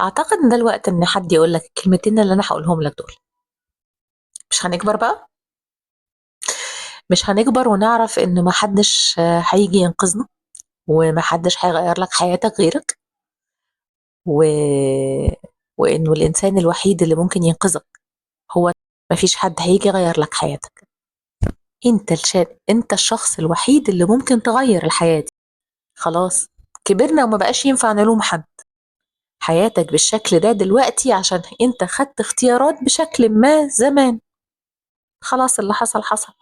أعتقد إن ده الوقت إن حد يقول لك الكلمتين اللي أنا هاقولهم لك دول. مش هنكبر بقى؟ مش هنكبر ونعرف إن ما حدش هييجي ينقذنا، وما حدش هيغيّر لك حياتك غيرك، و وإنه الإنسان الوحيد اللي ممكن ينقذك هو، ما فيش حد هييجي يغيّر لك حياتك. أنت الشخص الوحيد اللي ممكن تغيّر الحياة دي. خلاص، كبرنا وما بقاش ينفع نلوم حد. حياتك بالشكل ده دلوقتي عشان أنت خدت اختيارات بشكل ما زمان. خلاص اللي حصل حصل.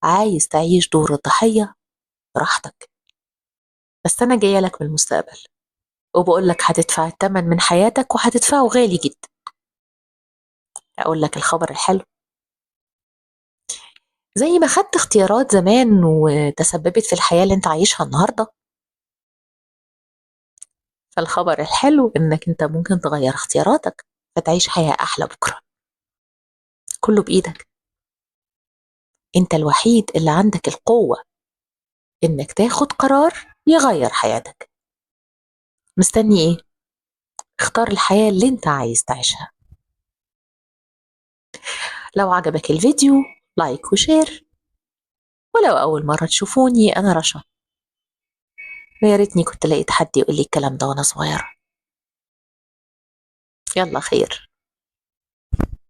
عايز تعيش دور الضحية براحتك، بس أنا جاية لك من المستقبل وبقول لك هتدفع الثمن من حياتك وهتدفعه غالي جدا. أقول لك الخبر الحلو، زي ما خدت اختيارات زمان وتسببت في الحياة اللي انت عايشها النهاردة، فالخبر الحلو انك انت ممكن تغير اختياراتك فتعيش حياة أحلى بكرة. كله بإيدك. انت الوحيد اللي عندك القوة انك تاخد قرار يغير حياتك. مستني ايه؟ اختار الحياة اللي انت عايز تعيشها. لو عجبك الفيديو لايك وشير، ولو أول مرة تشوفوني أنا رشا، ويا ريتني كنت لقيت حد يقول لي الكلام ده وأنا صغيرة. يلا خير.